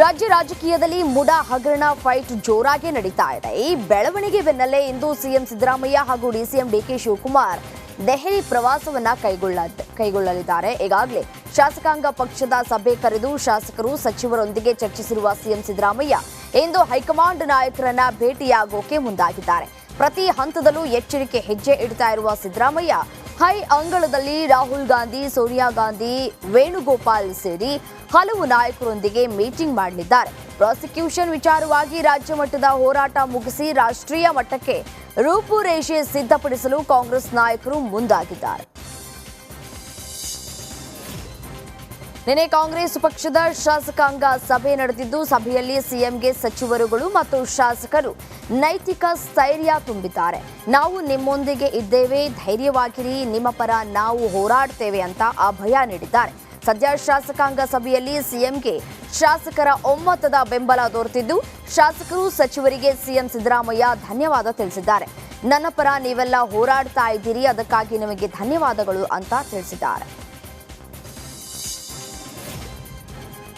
ರಾಜ್ಯ ರಾಜಕೀಯದಲ್ಲಿ ಮುಡಾ ಹಗರಣ ಫೈಟ್ ಜೋರಾಗಿ ನಡೀತಾ ಇದೆ. ಈ ಬೆಳವಣಿಗೆ ಬೆನ್ನಲ್ಲೇ ಇಂದು ಸಿಎಂ ಸಿದ್ದರಾಮಯ್ಯ ಹಾಗೂ ಡಿಸಿಎಂ ಡಿಕೆ ಶಿವಕುಮಾರ್ ದೆಹಲಿ ಪ್ರವಾಸವನ್ನ ಕೈಗೊಳ್ಳಲಿದ್ದಾರೆ. ಈಗಾಗಲೇ ಶಾಸಕಾಂಗ ಪಕ್ಷದ ಸಭೆ ಕರೆದು ಶಾಸಕರು ಸಚಿವರೊಂದಿಗೆ ಚರ್ಚಿಸಿರುವ ಸಿಎಂ ಸಿದ್ದರಾಮಯ್ಯ ಇಂದು ಹೈಕಮಾಂಡ್ ನಾಯಕರನ್ನ ಭೇಟಿಯಾಗೋಕೆ ಮುಂದಾಗಿದ್ದಾರೆ. ಪ್ರತಿ ಹಂತದಲ್ಲೂ ಎಚ್ಚರಿಕೆ ಹೆಜ್ಜೆ ಇಡ್ತಾ ಇರುವ ಸಿದ್ದರಾಮಯ್ಯ ಹೈ ಅಂಗಳದಲ್ಲಿ ರಾಹುಲ್ ಗಾಂಧಿ, ಸೋನಿಯಾ ಗಾಂಧಿ, ವೇಣುಗೋಪಾಲ್ ಸೇರಿ ಹಲವು ನಾಯಕರೊಂದಿಗೆ ಮೀಟಿಂಗ್ ಮಾಡಲಿದ್ದಾರೆ. ಪ್ರಾಸಿಕ್ಯೂಷನ್ ವಿಚಾರವಾಗಿ ರಾಜ್ಯ ಮಟ್ಟದ ಹೋರಾಟ ಮುಗಿಸಿ ರಾಷ್ಟ್ರೀಯ ಮಟ್ಟಕ್ಕೆ ರೂಪುರೇಷೆ ಸಿದ್ಧಪಡಿಸಲು ಕಾಂಗ್ರೆಸ್ ನಾಯಕರು ಮುಂದಾಗಿದ್ದಾರೆ. ನಿನ್ನೆ ಕಾಂಗ್ರೆಸ್ ಪಕ್ಷದ ಶಾಸಕಾಂಗ ಸಭೆ ನಡೆದಿದ್ದು, ಸಭೆಯಲ್ಲಿ ಸಿಎಂಗೆ ಸಚಿವರುಗಳು ಮತ್ತು ಶಾಸಕರು ನೈತಿಕ ಸ್ಥೈರ್ಯ ತುಂಬಿದ್ದಾರೆ. ನಾವು ನಿಮ್ಮೊಂದಿಗೆ ಇದ್ದೇವೆ, ಧೈರ್ಯವಾಗಿರಿ, ನಿಮ್ಮ ಪರ ನಾವು ಹೋರಾಡ್ತೇವೆ ಅಂತ ಅಭಯ ನೀಡಿದ್ದಾರೆ. ಸದ್ಯ ಶಾಸಕಾಂಗ ಸಭೆಯಲ್ಲಿ ಸಿಎಂಗೆ ಶಾಸಕರ ಒಮ್ಮತದ ಬೆಂಬಲ ದೊರೆತಿದ್ದು, ಶಾಸಕರು ಸಚಿವರಿಗೆ ಸಿಎಂ ಸಿದ್ದರಾಮಯ್ಯ ಧನ್ಯವಾದ ತಿಳಿಸಿದ್ದಾರೆ. ನನ್ನ ಪರ ನೀವೆಲ್ಲ ಹೋರಾಡ್ತಾ ಇದ್ದೀರಿ, ಅದಕ್ಕಾಗಿ ನಿಮಗೆ ಧನ್ಯವಾದಗಳು ಅಂತ ತಿಳಿಸಿದ್ದಾರೆ.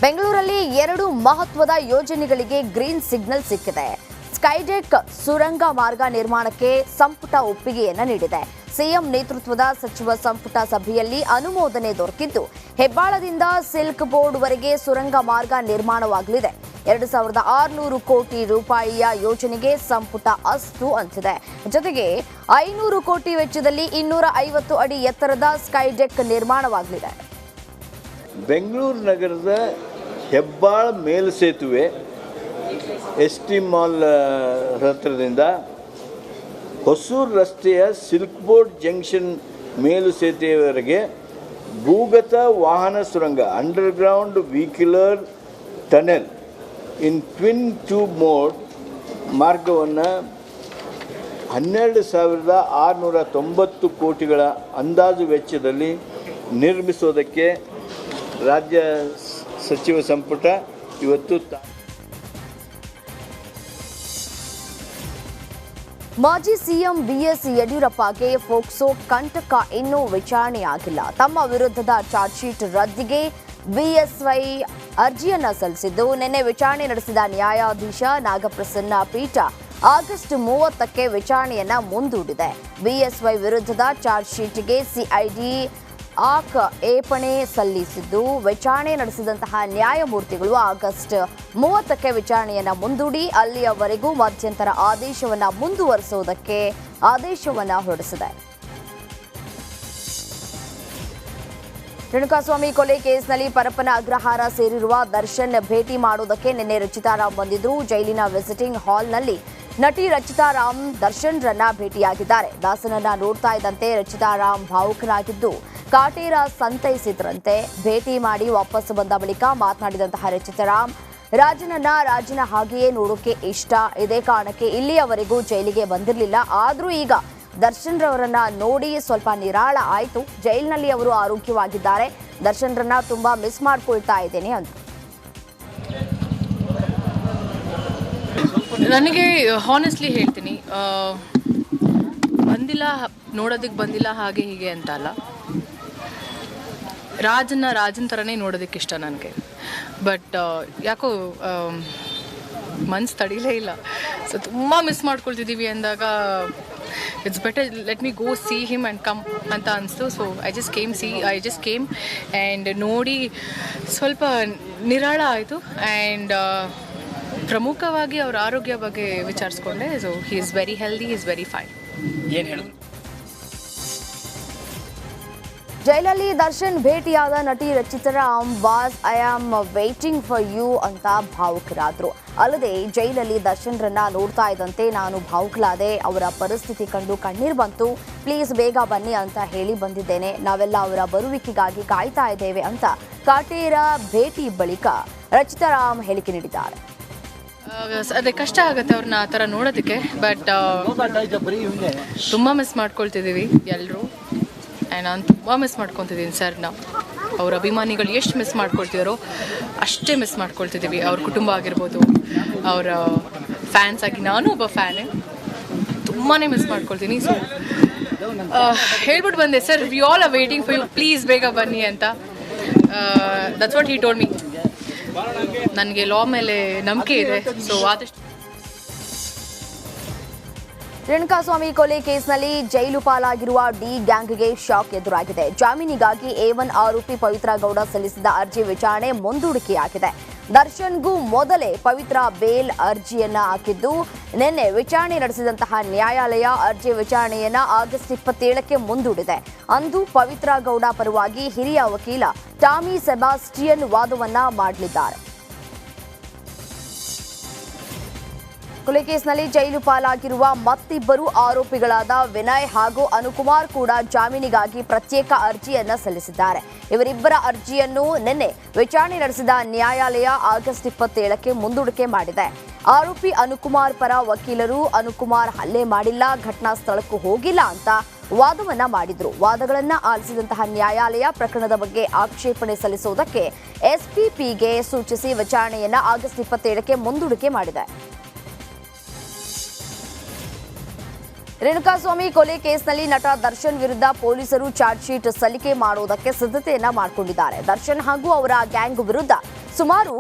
ಬೆಂಗಳೂರಲ್ಲಿ 2 ಮಹತ್ವದ ಯೋಜನೆಗಳಿಗೆ ಗ್ರೀನ್ ಸಿಗ್ನಲ್ ಸಿಕ್ಕಿದೆ. ಸ್ಕೈಡೆಕ್ ಸುರಂಗ ಮಾರ್ಗ ನಿರ್ಮಾಣಕ್ಕೆ ಸಂಪುಟ ಒಪ್ಪಿಗೆಯನ್ನು ನೀಡಿದೆ. ಸಿಎಂ ನೇತೃತ್ವದ ಸಚಿವ ಸಂಪುಟ ಸಭೆಯಲ್ಲಿ ಅನುಮೋದನೆ ದೊರಕಿದ್ದು, ಹೆಬ್ಬಾಳದಿಂದ ಸಿಲ್ಕ್ ಬೋರ್ಡ್ವರೆಗೆ ಸುರಂಗ ಮಾರ್ಗ ನಿರ್ಮಾಣವಾಗಲಿದೆ. 2600 ಕೋಟಿ ರೂಪಾಯಿಯ ಯೋಜನೆಗೆ ಸಂಪುಟ ಅಸ್ತು ಅಂತಿದೆ. ಜೊತೆಗೆ 500 ಕೋಟಿ ವೆಚ್ಚದಲ್ಲಿ 250 ಅಡಿ ಎತ್ತರದ ಸ್ಕೈಡೆಕ್ ನಿರ್ಮಾಣವಾಗಲಿದೆ. ಬೆಂಗಳೂರು ನಗರದ ಹೆಬ್ಬಾಳ ಮೇಲ್ಸೇತುವೆ ST ಮಾಲ್ ಹತ್ತಿರದಿಂದ ಹೊಸೂರು ರಸ್ತೆಯ ಸಿಲ್ಕ್ ಬೋರ್ಡ್ ಜಂಕ್ಷನ್ ಮೇಲುಸೇತುವೆಯವರೆಗೆ ಭೂಗತ ವಾಹನ ಸುರಂಗ ಅಂಡರ್ಗ್ರೌಂಡ್ ವೆಹಿಕ್ಯುಲರ್ ಟನೆಲ್ ಇನ್ ಟ್ವಿನ್ ಟ್ಯೂಬ್ ಮೋಡ್ ಮಾರ್ಗವನ್ನು 12,690 ಕೋಟಿಗಳ ಅಂದಾಜು ವೆಚ್ಚದಲ್ಲಿ ನಿರ್ಮಿಸೋದಕ್ಕೆ ರಾಜ್ಯ ಸಚಿವ ಸಂಪುಟ ಇವತ್ತು ಮಾಜಿ ಸಿಎಂ BS ಯಡಿಯೂರಪ್ಪಗೆ ಫೋಕ್ಸೋ ಕಂಟಕ ಇನ್ನೂ ವಿಚಾರಣೆಯಾಗಿಲ್ಲ. ತಮ್ಮ ವಿರುದ್ಧದ ಚಾರ್ಜ್ ಶೀಟ್ ರದ್ದಿಗೆ BSY ಅರ್ಜಿಯನ್ನ ಸಲ್ಲಿಸಿದ್ದು, ನಿನ್ನೆ ವಿಚಾರಣೆ ನಡೆಸಿದ ನ್ಯಾಯಾಧೀಶ ನಾಗಪ್ರಸನ್ನ ಪೀಠ ಆಗಸ್ಟ್ 30ಕ್ಕೆ ವಿಚಾರಣೆಯನ್ನ ಮುಂದೂಡಿದೆ. BSY ವಿರುದ್ಧದ ಚಾರ್ಜ್ ಶೀಟ್ಗೆ CID ಏಪಣೆ ಸಲ್ಲಿಸಿದ್ದು, ವಿಚಾರಣೆ ನಡೆಸಿದಂತಹ ನ್ಯಾಯಮೂರ್ತಿಗಳು ಆಗಸ್ಟ್ 30ಕ್ಕೆ ವಿಚಾರಣೆಯನ್ನ ಮುಂದೂಡಿ ಅಲ್ಲಿಯವರೆಗೂ ಮಧ್ಯಂತರ ಆದೇಶವನ್ನ ಮುಂದುವರಿಸುವುದಕ್ಕೆ ಆದೇಶವನ್ನ ಹೊರಡಿಸಿದೆ. ರೇಣುಕಾಸ್ವಾಮಿ ಕೊಲೆ ಕೇಸ್ನಲ್ಲಿ ಪರಪ್ಪನ ಅಗ್ರಹಾರ ಸೇರಿರುವ ದರ್ಶನ್ ಭೇಟಿ ಮಾಡುವುದಕ್ಕೆ ನಿನ್ನೆ ರಚಿತಾರಾಮ್ ಬಂದಿದ್ರು. ಜೈಲಿನ ವಿಸಿಟಿಂಗ್ ಹಾಲ್ನಲ್ಲಿ ನಟಿ ರಚಿತಾರಾಮ್ ದರ್ಶನ್ರನ್ನ ಭೇಟಿಯಾಗಿದ್ದಾರೆ. ದಾಸನನ್ನ ನೋಡ್ತಾ ಇದ್ದಂತೆ ರಚಿತಾರಾಮ್ ಭಾವುಕರಾಗಿದ್ದು, ಕಾಟೇರ ಸಂತೈಸಿದ್ರಂತೆ. ಭೇಟಿ ಮಾಡಿ ವಾಪಸ್ ಬಂದ ಬಳಿಕ ಮಾತನಾಡಿದಂತಹ ರಚಿತಾರಾಮ್, ರಾಜನ ಹಾಗೆಯೇ ನೋಡೋಕೆ ಇಷ್ಟ, ಇದೇ ಕಾರಣಕ್ಕೆ ಇಲ್ಲಿಯವರೆಗೂ ಜೈಲಿಗೆ ಬಂದಿರಲಿಲ್ಲ. ಆದರೂ ಈಗ ದರ್ಶನ್ ರವರನ್ನ ನೋಡಿ ಸ್ವಲ್ಪ ನಿರಾಳ ಆಯಿತು. ಜೈಲಿನಲ್ಲಿ ಅವರು ಆರೋಗ್ಯವಾಗಿದ್ದಾರೆ. ದರ್ಶನ್ರನ್ನ ತುಂಬಾ ಮಿಸ್ ಮಾಡ್ಕೊಳ್ತಾ ಇದ್ದೇನೆ ಅಂತ. ನನಗೆ ಹಾನೆಸ್ಟ್ಲಿ ಹೇಳ್ತೀನಿ, ನೋಡೋದಕ್ಕೆ ಬಂದಿಲ್ಲ ಹಾಗೆ ಹೀಗೆ ಅಂತ ಅಲ್ಲ. ರಾಜನ್ ಥರನೇ ನೋಡೋದಕ್ಕೆ ಇಷ್ಟ ನನಗೆ. ಬಟ್ ಯಾಕೋ ಮನ್ಸು ತಡೀಲೇ ಇಲ್ಲ. ಸೊ ತುಂಬ ಮಿಸ್ ಮಾಡ್ಕೊಳ್ತಿದ್ದೀವಿ ಅಂದಾಗ it's better let me go see him and come ಅಂತ ಅನಿಸ್ತು. So I just came and ನೋಡಿ ಸ್ವಲ್ಪ ನಿರಾಳ ಆಯಿತು. ಆ್ಯಂಡ್ ಪ್ರಮುಖವಾಗಿ ಅವರ ಆರೋಗ್ಯ ಬಗ್ಗೆ ವಿಚಾರಿಸ್ಕೊಂಡೆ. So he is very healthy, he is very fine. ಏನು ಹೇಳಿದ್ರು? ಜೈಲಲ್ಲಿ ದರ್ಶನ್ ಭೇಟಿಯಾದ ನಟಿ Rachita Ram, boss I am waiting for you ಅಂತ ಭಾವುಕರಾದ್ರು. ಅಲ್ಲದೆ ಜೈಲಲ್ಲಿ ದರ್ಶನ್ರನ್ನ ನೋಡ್ತಾ ಇದ್ದಂತೆ ನಾನು ಭಾವುಕಲಾದೆ. ಅವರ ಪರಿಸ್ಥಿತಿ ಕಂಡು ಕಣ್ಣೀರು ಬಂತು. ಪ್ಲೀಸ್ ಬೇಗ ಬನ್ನಿ ಅಂತ ಹೇಳಿ ಬಂದಿದ್ದೇನೆ. ನಾವೆಲ್ಲ ಅವರ ಬರುವಿಕೆಗಾಗಿ ಕಾಯ್ತಾ ಇದ್ದೇವೆ ಅಂತ ಕಾಟೇರ ಭೇಟಿ ಬಳಿಕ ರಚಿತಾರಾಮ್ ಹೇಳಿಕೆ ನೀಡಿದ್ದಾರೆ. ಅದೇ ಕಷ್ಟ ಆಗುತ್ತೆ ಅವ್ರನ್ನ ಆ ಥರ ನೋಡೋದಕ್ಕೆ. ಬಟ್ ತುಂಬ ಮಿಸ್ ಮಾಡ್ಕೊಳ್ತಿದ್ದೀವಿ ಎಲ್ಲರೂ. ನಾನು ತುಂಬ ಮಿಸ್ ಮಾಡ್ಕೊತಿದ್ದೀನಿ ಸರ್ನ. ಅವ್ರ ಅಭಿಮಾನಿಗಳು ಎಷ್ಟು ಮಿಸ್ ಮಾಡ್ಕೊಳ್ತಿದಾರೋ ಅಷ್ಟೇ ಮಿಸ್ ಮಾಡ್ಕೊಳ್ತಿದ್ದೀವಿ. ಅವ್ರ ಕುಟುಂಬ ಆಗಿರ್ಬೋದು, ಅವರ ಫ್ಯಾನ್ಸ್ ಆಗಿ ನಾನು ಒಬ್ಬ ಫ್ಯಾನೇ, ತುಂಬಾ ಮಿಸ್ ಮಾಡ್ಕೊಳ್ತೀನಿ. ಸೊ ಹೇಳ್ಬಿಟ್ಟು ಬಂದೆ, sir we all are waiting for you, please ಬೇಗ ಬನ್ನಿ ಅಂತ. That's what he told me. ನನಗೆ ಲಾ ಮೇಲೆ ನಂಬಿಕೆ ಇದೆ. ಸೊ ಆದಷ್ಟು ರೇಣುಕಾಸ್ವಾಮಿ ಕೊಲೆ ಕೇಸ್ನಲ್ಲಿ ಜೈಲು ಪಾಲಾಗಿರುವ ಡಿ ಗ್ಯಾಂಗ್ಗೆ ಶಾಕ್ ಎದುರಾಗಿದೆ. ಜಾಮೀನಿಗಾಗಿ A1 ಆರೋಪಿ ಪವಿತ್ರ ಗೌಡ ಸಲ್ಲಿಸಿದ ಅರ್ಜಿ ವಿಚಾರಣೆ ಮುಂದೂಡಿಕೆಯಾಗಿದೆ. ದರ್ಶನ್ಗೂ ಮೊದಲೇ ಪವಿತ್ರ ಬೇಲ್ ಅರ್ಜಿಯನ್ನ ಹಾಕಿದ್ದು, ನಿನ್ನೆ ವಿಚಾರಣೆ ನಡೆಸಿದಂತಹ ನ್ಯಾಯಾಲಯ ಅರ್ಜಿ ವಿಚಾರಣೆಯನ್ನ ಆಗಸ್ಟ್ 27ಕ್ಕೆ ಮುಂದೂಡಿದೆ. ಅಂದು ಪವಿತ್ರ ಗೌಡ ಪರವಾಗಿ ಹಿರಿಯ ವಕೀಲ ಟಾಮಿ ಸೆಬಾಸ್ಟಿಯನ್ ವಾದವನ್ನ ಮಾಡಲಿದ್ದಾರೆ. ಕೊಲೆ ಕೇಸ್ನಲ್ಲಿ ಜೈಲು ಪಾಲಾಗಿರುವ ಮತ್ತಿಬ್ಬರು ಆರೋಪಿಗಳಾದ ವಿನಯ್ ಹಾಗೂ ಅನುಕುಮಾರ್ ಕೂಡ ಜಾಮೀನಿಗಾಗಿ ಪ್ರತ್ಯೇಕ ಅರ್ಜಿಯನ್ನ ಸಲ್ಲಿಸಿದ್ದಾರೆ. ಇವರಿಬ್ಬರ ಅರ್ಜಿಯನ್ನು ನಿನ್ನೆ ವಿಚಾರಣೆ ನಡೆಸಿದ ನ್ಯಾಯಾಲಯ ಆಗಸ್ಟ್ 27ಕ್ಕೆ ಮುಂದೂಡಿಕೆ ಮಾಡಿದೆ. ಆರೋಪಿ ಅನುಕುಮಾರ್ ಪರ ವಕೀಲರು ಅನುಕುಮಾರ್ ಹಲ್ಲೆ ಮಾಡಿಲ್ಲ, ಘಟನಾ ಸ್ಥಳಕ್ಕೂ ಹೋಗಿಲ್ಲ ಅಂತ ವಾದವನ್ನ ಮಾಡಿದ್ರು. ವಾದಗಳನ್ನ ಆಲಿಸಿದಂತಹ ನ್ಯಾಯಾಲಯ ಪ್ರಕರಣದ ಬಗ್ಗೆ ಆಕ್ಷೇಪಣೆ ಸಲ್ಲಿಸುವುದಕ್ಕೆ SPPಗೆ ಸೂಚಿಸಿ ವಿಚಾರಣೆಯನ್ನ ಆಗಸ್ಟ್ 27ಕ್ಕೆ ಮುಂದೂಡಿಕೆ ಮಾಡಿದೆ. ರೇಣುಕಾಸ್ವಾಮಿ ಕೊಲೆ ಕೇಸ್ನಲ್ಲಿ ನಟ ದರ್ಶನ್ ವಿರುದ್ಧ ಪೊಲೀಸರು ಚಾರ್ಜ್ ಶೀಟ್ ಸಲ್ಲಿಕೆ ಮಾಡುವುದಕ್ಕೆ ಸಿದ್ಧತೆಯನ್ನ ಮಾಡಿಕೊಂಡಿದ್ದಾರೆ. ದರ್ಶನ್ ಹಾಗೂ ಅವರ ಗ್ಯಾಂಗ್ ವಿರುದ್ಧ ಸುಮಾರು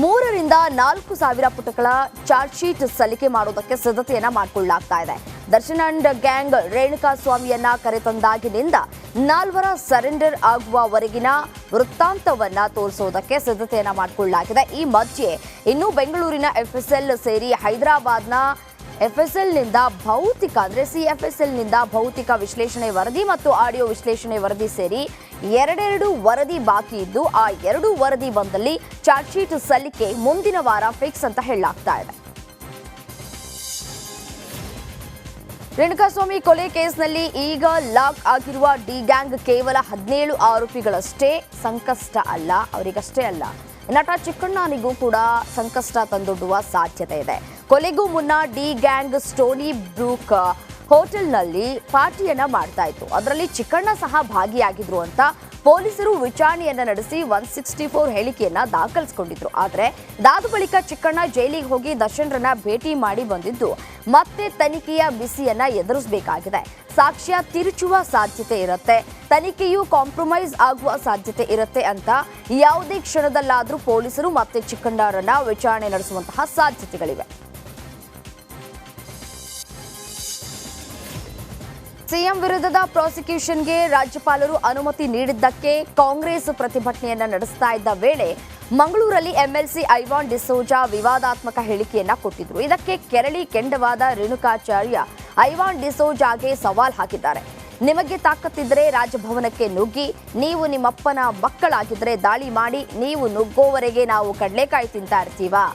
3,000-4,000 ಪುಟಗಳ ಚಾರ್ಜ್ ಶೀಟ್ ಸಲ್ಲಿಕೆ ಮಾಡುವುದಕ್ಕೆ ಸಿದ್ಧತೆಯನ್ನ ಮಾಡಿಕೊಳ್ಳಲಾಗ್ತಾ ಇದೆ. ದರ್ಶನ್ ಅಂಡ್ ಗ್ಯಾಂಗ್ ರೇಣುಕಾಸ್ವಾಮಿಯನ್ನ ಕರೆತಂದಾಗಿನಿಂದ ನಾಲ್ವರ ಸರೆಂಡರ್ ಆಗುವವರೆಗಿನ ವೃತ್ತಾಂತವನ್ನ ತೋರಿಸುವುದಕ್ಕೆ ಸಿದ್ಧತೆಯನ್ನ ಮಾಡಿಕೊಳ್ಳಲಾಗಿದೆ. ಈ ಮಧ್ಯೆ ಇನ್ನೂ ಬೆಂಗಳೂರಿನ FSL ಸೇರಿ ಹೈದರಾಬಾದ್ನ FSLನಿಂದ ಭೌತಿಕ ಅಂದರೆ CFSLನಿಂದ ಭೌತಿಕ ವಿಶ್ಲೇಷಣೆ ವರದಿ ಮತ್ತು ಆಡಿಯೋ ವಿಶ್ಲೇಷಣೆ ವರದಿ ಸೇರಿ ಎರಡೆರಡು ವರದಿ ಬಾಕಿ ಇದ್ದು, ಆ ಎರಡು ವರದಿ ಬಂದಲ್ಲಿ ಚಾರ್ಜ್ ಶೀಟ್ ಸಲ್ಲಿಕೆ ಮುಂದಿನ ವಾರ ಫಿಕ್ಸ್ ಅಂತ ಹೇಳಲಾಗ್ತಾ ಇದೆ. ರೇಣುಕಾಸ್ವಾಮಿ ಕೊಲೆ ಕೇಸ್ನಲ್ಲಿ ಈಗ ಲಾಕ್ ಆಗಿರುವ ಡಿ ಗ್ಯಾಂಗ್ ಕೇವಲ 17 ಆರೋಪಿಗಳಷ್ಟೇ ಸಂಕಷ್ಟ ಅಲ್ಲ, ಅವರಿಗಷ್ಟೇ ಅಲ್ಲ, ನಟ ಚಿಕ್ಕಣ್ಣನಿಗೂ ಕೂಡ ಸಂಕಷ್ಟ ತಂದೊಡ್ಡುವ ಸಾಧ್ಯತೆ ಇದೆ. ಕೊಲೆಗೂ ಮುನ್ನ ಡಿ ಗ್ಯಾಂಗ್ ಸ್ಟೋನಿ ಬ್ರೂಕ್ ಹೋಟೆಲ್ನಲ್ಲಿ ಪಾರ್ಟಿಯನ್ನ ಮಾಡ್ತಾ ಇತ್ತು. ಅದರಲ್ಲಿ ಚಿಕ್ಕಣ್ಣ ಸಹ ಭಾಗಿಯಾಗಿದ್ರು ಅಂತ ಪೊಲೀಸರು ವಿಚಾರಣೆಯನ್ನ ನಡೆಸಿ 164 ಹೇಳಿಕೆಯನ್ನ ದಾಖಲಿಸಿಕೊಂಡಿದ್ರು. ಆದರೆ ಇದಾದ ಬಳಿಕ ಚಿಕ್ಕಣ್ಣ ಜೈಲಿಗೆ ಹೋಗಿ ದರ್ಶನ್ರನ್ನ ಭೇಟಿ ಮಾಡಿ ಬಂದಿದ್ದು ಮತ್ತೆ ತನಿಖೆಯ ಬಿಸಿಯನ್ನ ಎದುರಿಸಬೇಕಾಗಿದೆ. ಸಾಕ್ಷ್ಯ ತಿರುಚುವ ಸಾಧ್ಯತೆ ಇರುತ್ತೆ, ತನಿಖೆಯು ಕಾಂಪ್ರಮೈಸ್ ಆಗುವ ಸಾಧ್ಯತೆ ಇರುತ್ತೆ ಅಂತ ಯಾವುದೇ ಕ್ಷಣದಲ್ಲಾದರೂ ಪೊಲೀಸರು ಮತ್ತೆ ಚಿಕ್ಕಣ್ಣರನ್ನ ವಿಚಾರಣೆ ನಡೆಸುವಂತಹ ಸಾಧ್ಯತೆಗಳಿವೆ. ಸಿಎಂ ವಿರುದ್ಧದ ಪ್ರಾಸಿಕ್ಯೂಷನ್ಗೆ ರಾಜ್ಯಪಾಲರು ಅನುಮತಿ ನೀಡಿದ್ದಕ್ಕೆ ಕಾಂಗ್ರೆಸ್ ಪ್ರತಿಭಟನೆಯನ್ನ ನಡೆಸ್ತಾ ಇದ್ದ ವೇಳೆ ಮಂಗಳೂರಲ್ಲಿ MLC ಐವಾನ್ ಡಿಸೋಜಾ ವಿವಾದಾತ್ಮಕ ಹೇಳಿಕೆಯನ್ನ ಕೊಟ್ಟಿದ್ರು. ಇದಕ್ಕೆ ಕೆರಳಿ ಕೆಂಡವಾದ ರೇಣುಕಾಚಾರ್ಯ ಐವಾನ್ ಡಿಸೋಜಾಗೆ ಸವಾಲ್ ಹಾಕಿದ್ದಾರೆ. ನಿಮಗೆ ತಾಕತ್ತಿದ್ರೆ ರಾಜಭವನಕ್ಕೆ ನುಗ್ಗಿ, ನೀವು ನಿಮ್ಮಪ್ಪನ ಮಕ್ಕಳಾಗಿದ್ರೆ ದಾಳಿ ಮಾಡಿ, ನೀವು ನುಗ್ಗೋವರೆಗೆ ನಾವು ಕಡಲೆಕಾಯಿ ತಿಂತಾ ಇರ್ತೀವಾ?